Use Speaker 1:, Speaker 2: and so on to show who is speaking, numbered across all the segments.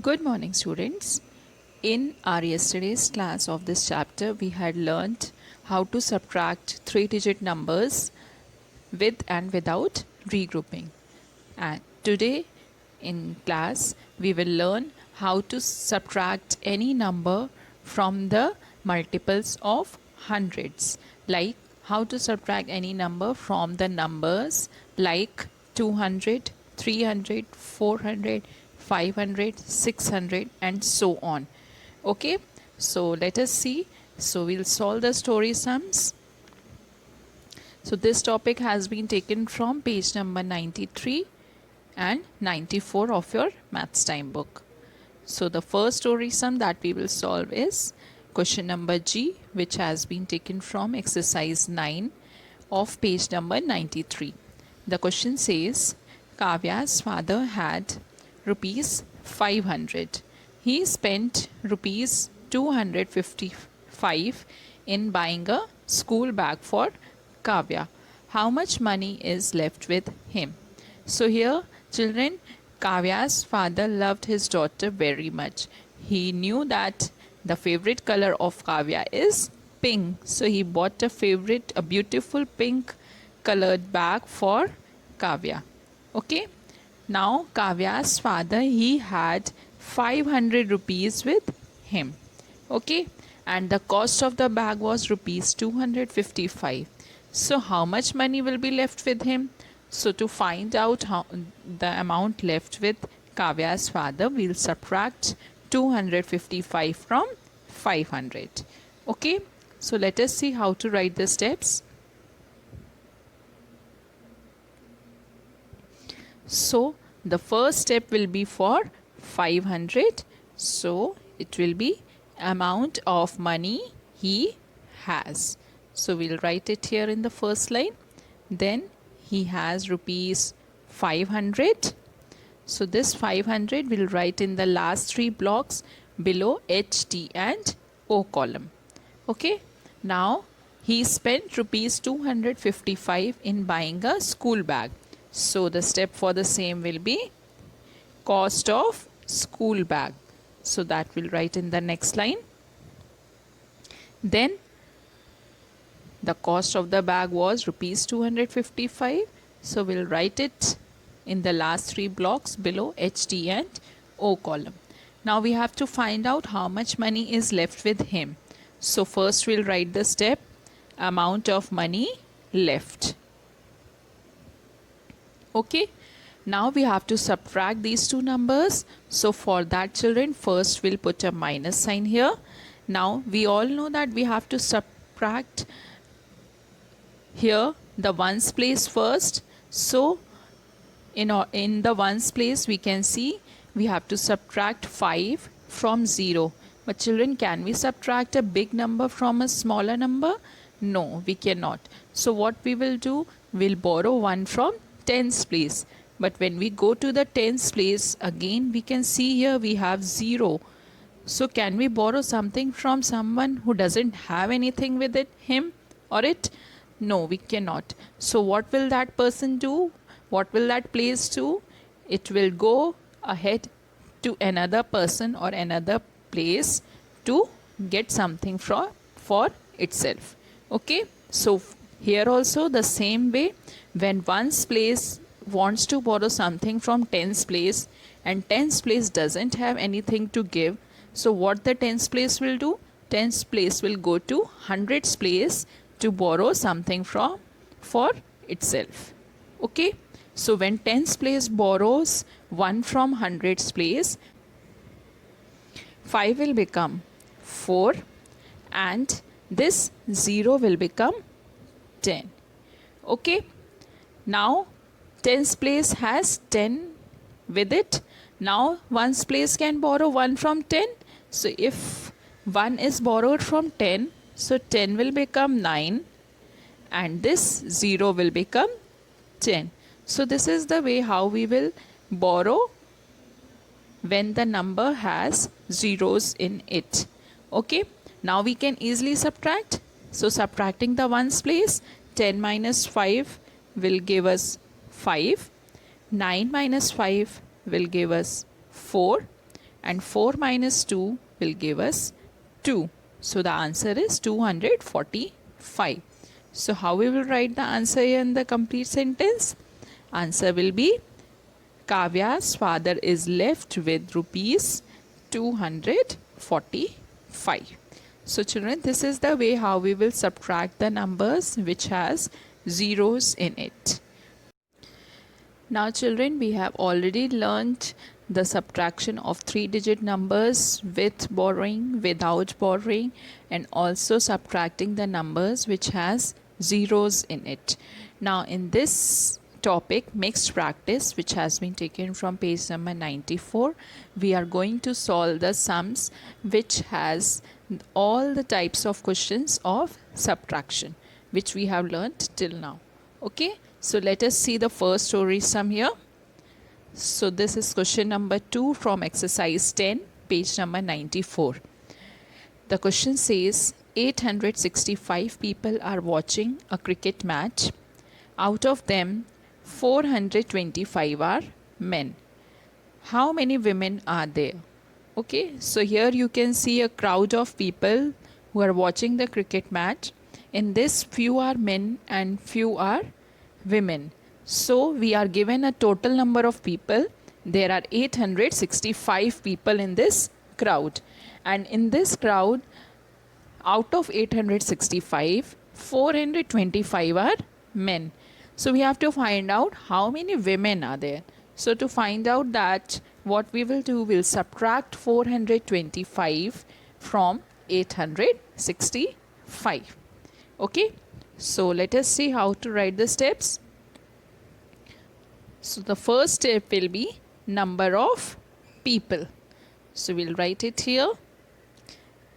Speaker 1: Good morning, students. In our yesterday's class of this chapter, we had learnt how to subtract three-digit numbers with and without regrouping. And today in class, we will learn how to subtract any number from the multiples of hundreds, like how to subtract any number from the numbers like 200, 300, 400, 500, 600, and so on. Okay, so let us see. So we'll solve the story sums. So this topic has been taken from page number 93 and 94 of your maths time book. So the first story sum that we will solve is question number G, which has been taken from exercise 9 of page number 93. The question says, Kavya's father had rupees 500. He spent rupees 255 in buying a school bag for Kavya. How much money is left with him? So here, children, Kavya's father loved his daughter very much. He knew that the favorite color of Kavya is pink. So he bought a beautiful pink colored bag for Kavya. Okay. Now Kavya's father, he had 500 rupees with him. Okay. And the cost of the bag was rupees 255. So how much money will be left with him? So to find out how the amount left with Kavya's father, we'll subtract 255 from 500. Okay. So let us see how to write the steps. So the first step will be for 500. So it will be amount of money he has. So we'll write it here in the first line. Then he has rupees 500. So this 500 will write in the last three blocks below H, T and O column. Okay. Now he spent rupees 255 in buying a school bag. So the step for the same will be cost of school bag. So that will write in the next line. Then the cost of the bag was rupees 255. So we'll write it in the last three blocks below H, T and O column. Now we have to find out how much money is left with him. So first we'll write the step amount of money left. Okay. Now we have to subtract these two numbers. So for that, children, first we'll put a minus sign here. Now we all know that we have to subtract here the ones place first. So in the ones place we can see we have to subtract 5 from 0. But children, can we subtract a big number from a smaller number? No, we cannot. So what we will do, we'll borrow 1 from tens place. But when we go to the tens place, again we can see here we have 0. So can we borrow something from someone who doesn't have anything with him or it? No, we cannot. So what will that person do? What will that place do? It will go ahead to another person or another place to get something for itself. Okay. So here also the same way, when one's place wants to borrow something from tens place and tens place doesn't have anything to give, so what the tens place will do? Tens place will go to hundreds place to borrow something for itself. Okay. So when tens place borrows 1 from hundreds place, 5 will become 4 and this 0 will become 10. Okay. Now tens place has 10 with it. Now one's place can borrow 1 from 10. So if 1 is borrowed from 10, so 10 will become 9 and this 0 will become 10. So this is the way how we will borrow when the number has zeros in it. Okay. Now we can easily subtract. So subtracting the ones place, 10 minus 5 will give us 5. 9 minus 5 will give us 4. and 4 minus 2 will give us 2. So the answer is 245. So how we will write the answer here in the complete sentence? Answer will be Kavya's father is left with rupees 245. So children, this is the way how we will subtract the numbers which has zeros in it. Now children, we have already learnt the subtraction of 3-digit numbers with borrowing, without borrowing, and also subtracting the numbers which has zeros in it. Now in this topic, mixed practice, which has been taken from page number 94, we are going to solve the sums which has all the types of questions of subtraction which we have learnt till now. Okay, so let us see the first story sum here. So this is question number 2 from exercise 10, page number 94. The question says 865 people are watching a cricket match. Out of them, 425 are men. How many women are there? Okay, so here you can see a crowd of people who are watching the cricket match. In this, few are men and few are women. So we are given a total number of people. There are 865 people in this crowd. And in this crowd, out of 865, 425 are men. So we have to find out how many women are there. So to find out that, what we will do, we'll subtract 425 from 865. Okay, so let us see how to write the steps. So the first step will be number of people. So we'll write it here.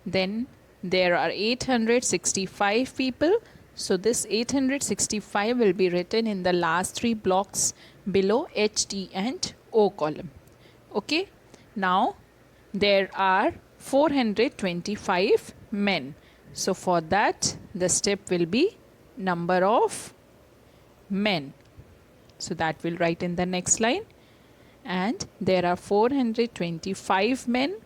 Speaker 1: Then there are 865 people. So this 865 will be written in the last 3 blocks below H, T and O column. Okay, now there are 425 men. So for that, the step will be number of men. So that we'll write in the next line. And there are 425 men.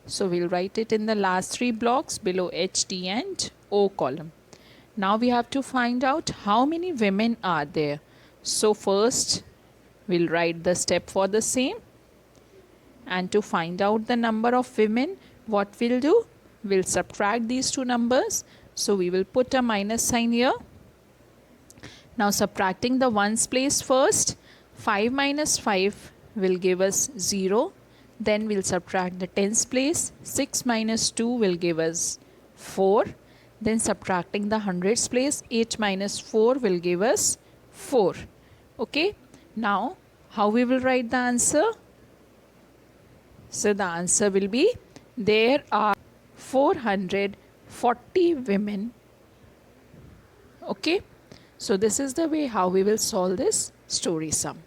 Speaker 1: So we'll write it in the last 3 blocks below H, T and O column. Now we have to find out how many women are there. So first we'll write the step for the same. And to find out the number of women, what we'll do? We'll subtract these two numbers. So we will put a minus sign here. Now subtracting the ones place first, 5 minus 5 will give us 0. Then we'll subtract the tens place, 6 minus 2 will give us 4. Then subtracting the hundreds place, 8 minus 4 will give us 4. Okay, now how we will write the answer? So the answer will be, there are 440 women. Okay, so this is the way how we will solve this story sum.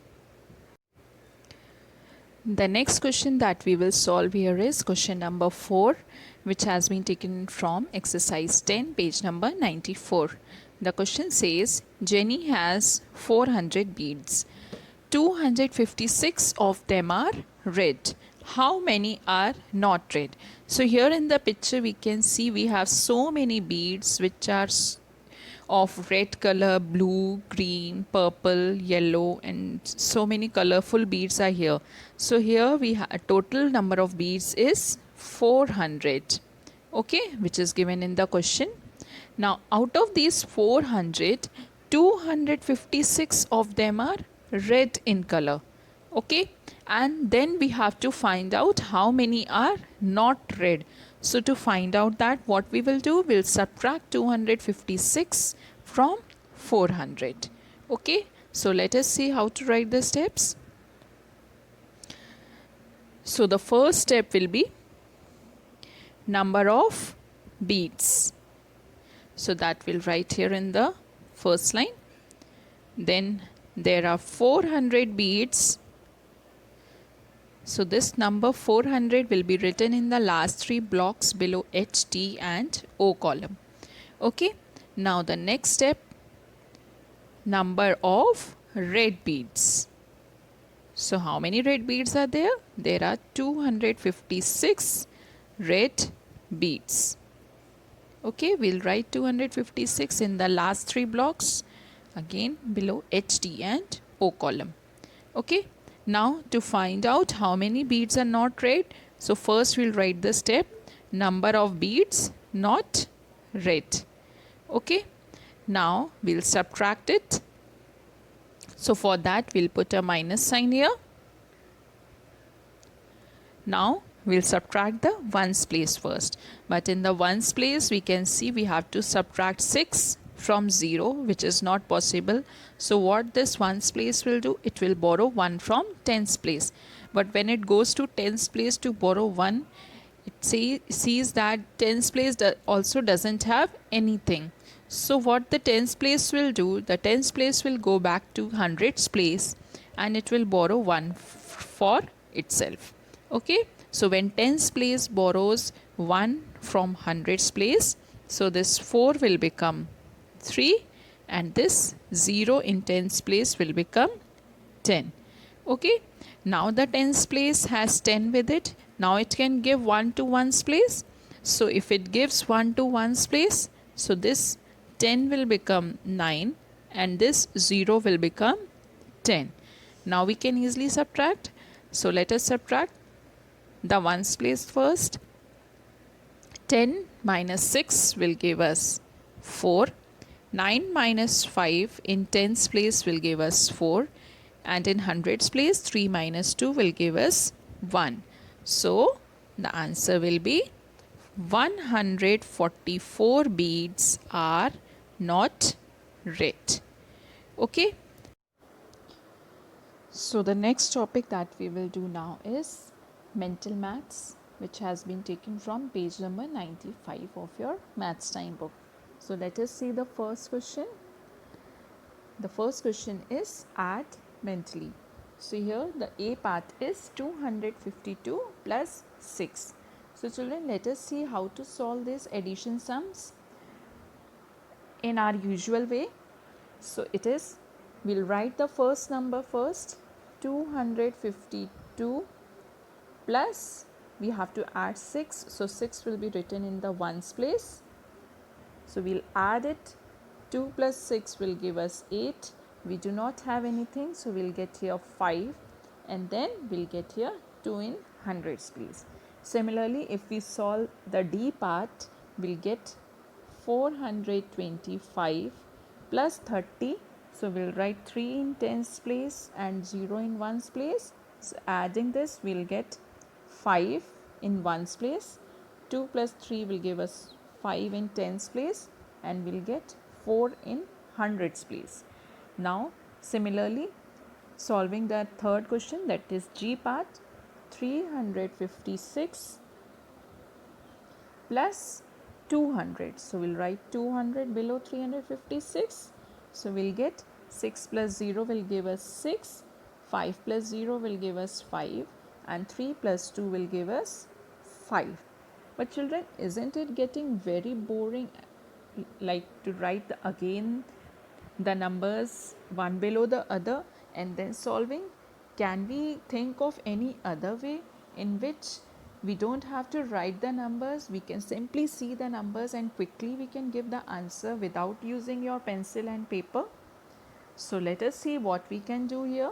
Speaker 1: The next question that we will solve here is question number 4, which has been taken from exercise 10, page number 94. The question says, Jenny has 400 beads. 256 of them are red. How many are not red? So here in the picture we can see we have so many beads which are of red color, blue, green, purple, yellow, and so many colorful beads are here. So here we have a total number of beads is 400. Okay, which is given in the question. Now out of these 400, 256 of them are red in color. Okay, and then we have to find out how many are not red. So to find out that, what we will do, we'll subtract 256 from 400. Okay, so let us see how to write the steps. So the first step will be number of beads. So that we'll write here in the first line. Then there are 400 beads. So this number 400 will be written in the last 3 blocks below H, T and O column. Okay, now the next step, number of red beads. So how many red beads are there? There are 256 red beads. Okay, we'll write 256 in the last three blocks, again below H, D and O column. Okay, now to find out how many beads are not red, so first we'll write the step number of beads not red. Okay, now we'll subtract it. So for that we'll put a minus sign here. Now we'll subtract the ones place first, but in the ones place we can see we have to subtract 6 from 0, which is not possible. So what this ones place will do, it will borrow 1 from tens place, but when it goes to tens place to borrow 1, it sees that tens place also doesn't have anything. So what the tens place will do, the tens place will go back to hundreds place and it will borrow 1 for itself. Okay, so when tens place borrows 1 from hundreds place, so this 4 will become 3 and this 0 in tens place will become 10. Okay, now the tens place has 10 with it. Now it can give 1 to ones place. So if it gives 1 to ones place, so this 10 will become 9 and this 0 will become 10. Now we can easily subtract. So let us subtract the ones place first. 10 minus 6 will give us 4. 9 minus 5 in tens place will give us 4. And in hundreds place 3 minus 2 will give us 1. So the answer will be 144 beads are not red. Okay. So the next topic that we will do now is mental maths, which has been taken from page number 95 of your maths time book. So let us see the first question. The first question is add mentally. So here the A part is 252 plus 6. So children, let us see how to solve these addition sums in our usual way. So it is, we'll write the first number first, 252 plus, we have to add 6. So 6 will be written in the ones place. So we'll add it. 2 plus 6 will give us 8. We do not have anything, so we'll get here 5 and then we'll get here 2 in hundreds place. Similarly, if we solve the D part, we'll get 425 plus 30. So we'll write 3 in tens place and 0 in ones place. So adding this, we'll get 5 in ones place. 2 plus 3 will give us 5 in tens place and we'll get 4 in hundreds place. Now similarly, solving the third question, that is G part, 356 plus 200. So we'll write 200 below 356. So we'll get 6 plus 0 will give us 6, 5 plus 0 will give us 5 and 3 plus 2 will give us 5. But children, isn't it getting very boring, like to write again the numbers one below the other and then solving? Can we think of any other way in which we don't have to write the numbers, we can simply see the numbers and quickly we can give the answer without using your pencil and paper? So let us see what we can do here.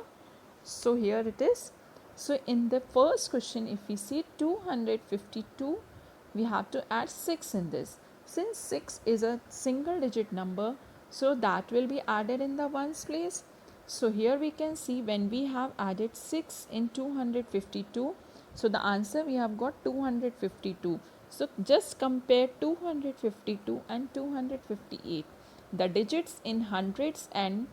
Speaker 1: So here it is. So in the first question, if we see 252, we have to add 6 in this. Since 6 is a single digit number, so that will be added in the ones place. So here we can see when we have added 6 in 252, so the answer we have got 252. So just compare 252 and 258. The digits in hundreds and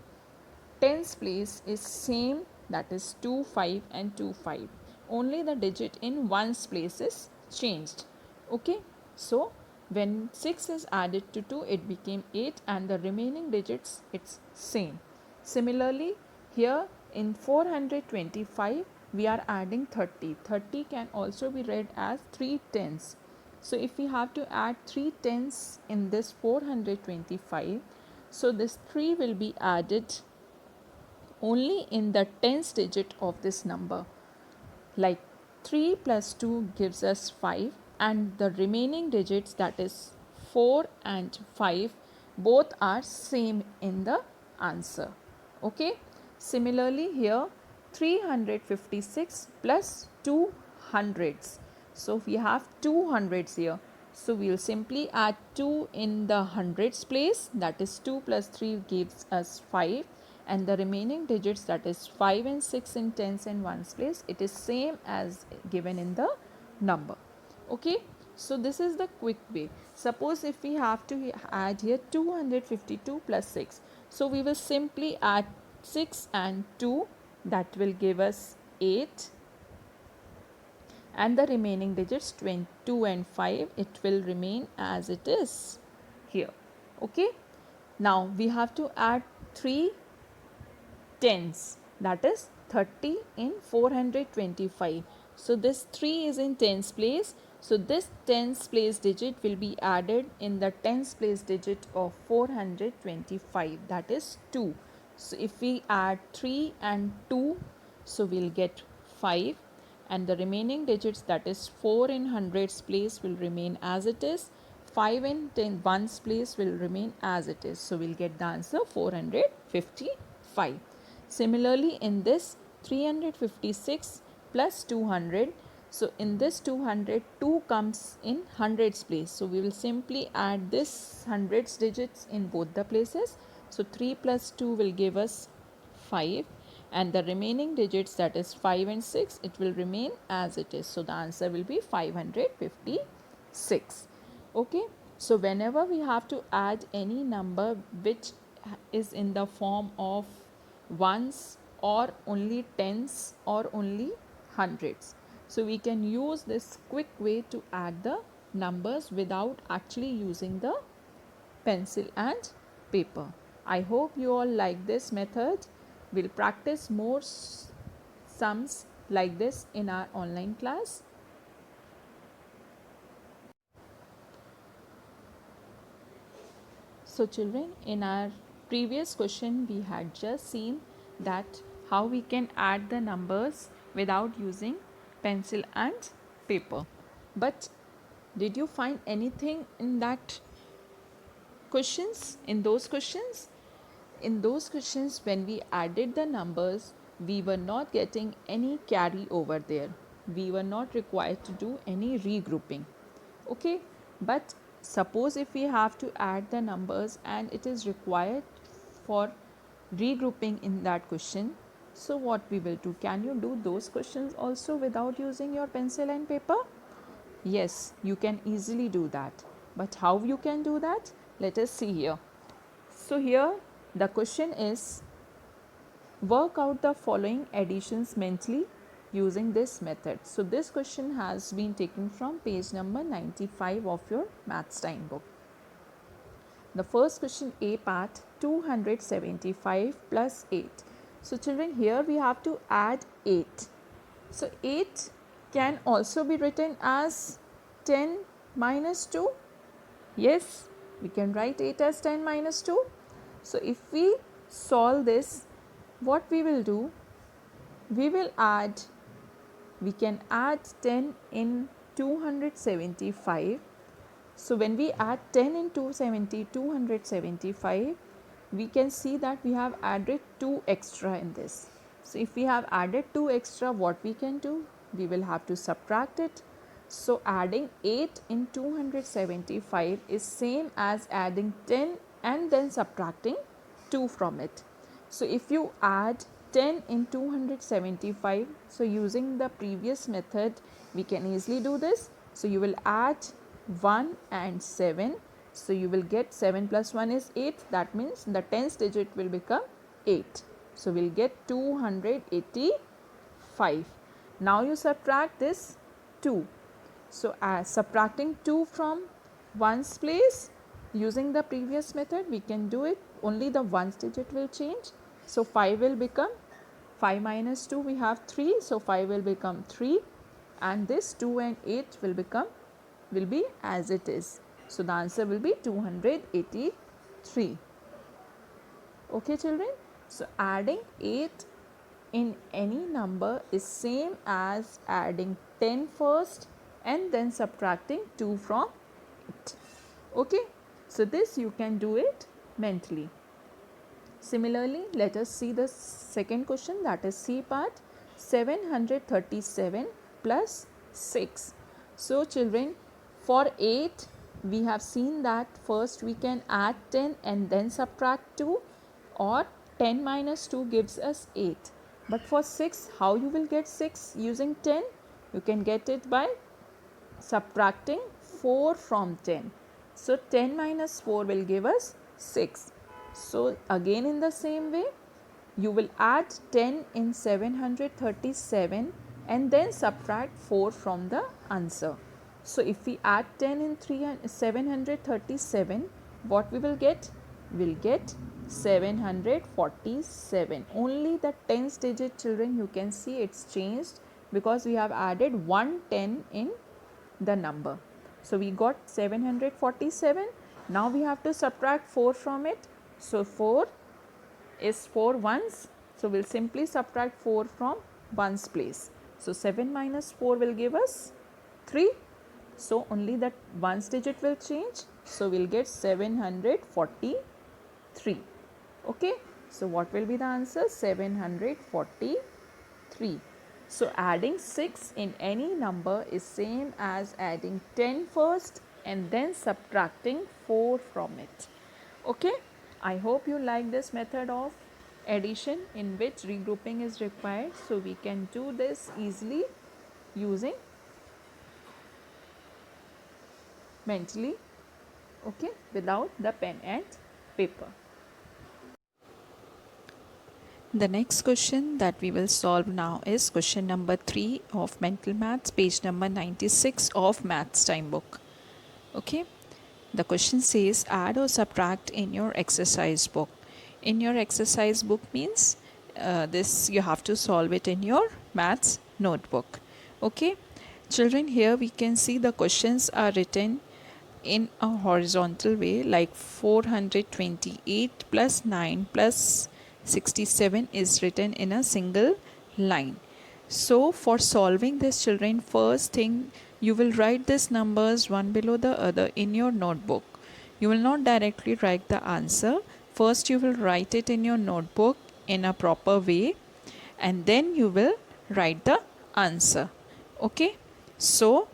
Speaker 1: tens place is same, that is 2, 5 and 2, 5. Only the digit in ones place is changed. Okay, so when 6 is added to 2, it became 8 and the remaining digits it's same. Similarly, here in 425 we are adding 30. 30 can also be read as 3 tens. So if we have to add 3 tens in this 425, so this 3 will be added only in the tens digit of this number. Like 3 plus 2 gives us 5, and the remaining digits, that is 4 and 5, both are same in the answer. Okay. Similarly here 356 plus 2 hundreds. So we have 2 hundreds here. So we will simply add 2 in the hundreds place, that is 2 plus 3 gives us 5, and the remaining digits, that is 5 and 6 in tens and ones place, it is same as given in the number. Okay. So this is the quick way. Suppose if we have to add here 252 plus 6, so we will simply add 6 and 2, that will give us 8, and the remaining digits 22 and 5, it will remain as it is here. Okay. Now we have to add 3 tens, that is 30 in 425. So this 3 is in tens place, so this tens place digit will be added in the tens place digit of 425, that is 2. So if we add 3 and 2, so we'll get 5, and the remaining digits, that is 4 in hundreds place, will remain as it is. 5 in ones place will remain as it is. So we'll get the answer 455. Similarly, in this 356 plus 200, so in this 200, 2 comes in hundreds place. So we will simply add this hundreds digits in both the places. So 3 plus 2 will give us 5, and the remaining digits, that is 5 and 6, it will remain as it is. So the answer will be 556. Okay. So whenever we have to add any number which is in the form of ones or only tens or only hundreds, so we can use this quick way to add the numbers without actually using the pencil and paper. I hope you all like this method. We'll practice more sums like this in our online class. So children, in our previous question we had just seen that how we can add the numbers without using pencil and paper. But did you find anything in that questions? In those questions, when we added the numbers, we were not getting any carry over there. We were not required to do any regrouping. Okay. But suppose if we have to add the numbers and it is required for regrouping in that question, so what we will do? Can you do those questions also without using your pencil and paper? Yes, you can easily do that. But how you can do that? Let us see here. So here the question is, work out the following additions mentally using this method. So this question has been taken from page number 95 of your maths time book. The first question, A part, 275 plus 8. So children, here we have to add 8. So 8 can also be written as 10 minus 2. Yes, we can write 8 as 10 minus 2. So if we solve this, what we will do? We can add 10 in 275. So when we add 10 in 275, we can see that we have added 2 extra in this. So if we have added 2 extra, what we can do? We will have to subtract it. So adding 8 in 275 is same as adding 10 and then subtracting 2 from it. So if you add 10 in 275, so using the previous method, we can easily do this. So you will add 1 and 7. So you will get 7 plus 1 is 8. That means the tens digit will become 8. So we'll get 285. Now you subtract this 2. So as subtracting 2 from ones place using the previous method, we can do it. Only the ones digit will change. So 5 will become 5 minus 2, we have 3. So 5 will become 3, and this 2 and 8 will be as it is. So the answer will be 283. Okay children. So adding 8 in any number is same as adding 10 first and then subtracting 2 from it. Okay, so this you can do it mentally. Similarly, let us see the second question, that is C part. 737 plus 6. So children, for 8 we have seen that first we can add 10 and then subtract 2, or 10 minus 2 gives us 8. But for 6, how you will get 6 using 10? You can get it by subtracting 4 from 10. So 10 minus 4 will give us 6. So again in the same way, you will add 10 in 737 and then subtract 4 from the answer. So if we add 10 in 737, what we will get? We'll get 747. Only the tens digit, children, you can see it's changed because we have added 1 10 in the number. So we got 747. Now we have to subtract 4 from it. So 4 is 4 ones. So we'll simply subtract 4 from ones place. So 7 minus 4 will give us 3. So only that ones digit will change. So we'll get 743. Okay. So what will be the answer? 743. So adding 6 in any number is same as adding 10 first and then subtracting 4 from it. Okay. I hope you like this method of addition in which regrouping is required. So we can do this easily using mentally, okay, without the pen and paper. The next question that we will solve now is question number 3 of mental maths, page number 96 of maths time book. Okay. The question says add or subtract in your exercise book. In your exercise book means this you have to solve it in your maths notebook. Okay. Children, here we can see the questions are written in a horizontal way, like 428 plus 9 plus 67 is written in a single line. So for solving this, children, first thing, you will write these numbers one below the other in your notebook. You will not directly write the answer. First you will write it in your notebook in a proper way and then you will write the answer. Okay. So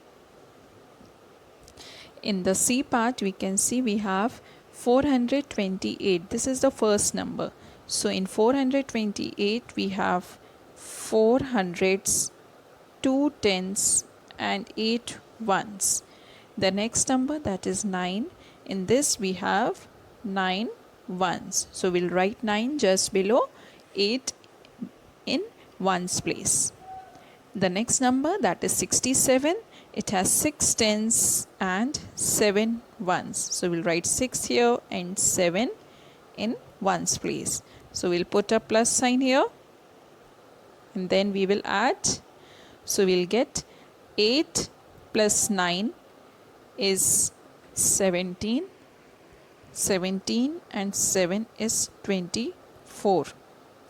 Speaker 1: in the C part we can see we have 428. This is the first number. So in 428 we have 4 hundreds, 2 tens and 8 ones. The next number, that is 9. In this we have 9 ones. So we'll write 9 just below 8 in ones place. The next number, that is 67. It has 6 tens and 7 ones. So we'll write 6 here and 7 in ones place. So we'll put a plus sign here and then we will add. So we'll get 8 plus 9 is 17. 17 and 7 is 24.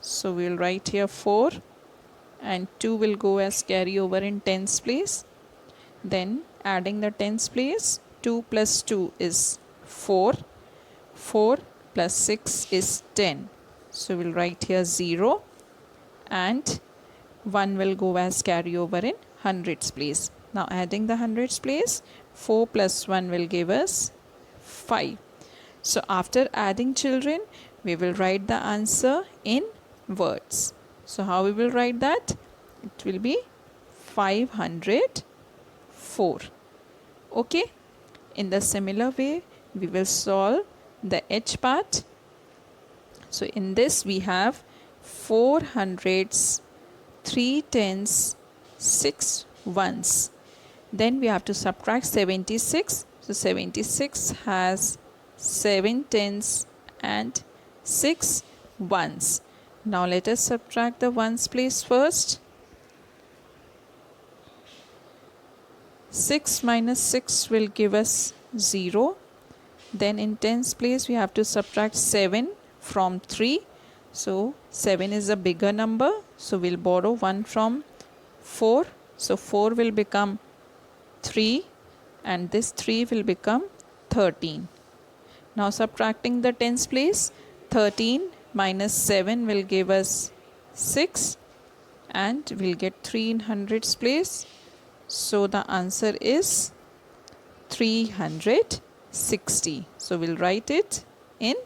Speaker 1: So we'll write here 4 and 2 will go as carry over in tens place. Then adding the tens place, 2 plus 2 is 4. 4 plus 6 is 10. So we'll write here 0 and 1 will go as carry over in hundreds place. Now adding the hundreds place, 4 plus 1 will give us 5. So after adding, children, we will write the answer in words. So how we will write that? It will be 504. Okay. In the similar way, we will solve the H part. So in this we have 4 hundreds, 3 tens, 6 ones. Then we have to subtract 76. So 76 has 7 tens and 6 ones. Now let us subtract the ones place first. 6 minus 6 will give us 0. Then in tens place we have to subtract 7 from 3. So 7 is a bigger number, so we'll borrow 1 from 4. So 4 will become 3 and this 3 will become 13. Now subtracting the tens place, 13 minus 7 will give us 6 and we'll get 3 in hundreds place. So the answer is 360. So we'll write it in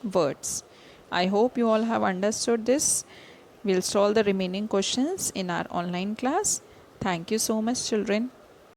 Speaker 1: words. I hope you all have understood this. We'll solve the remaining questions in our online class. Thank you so much, children.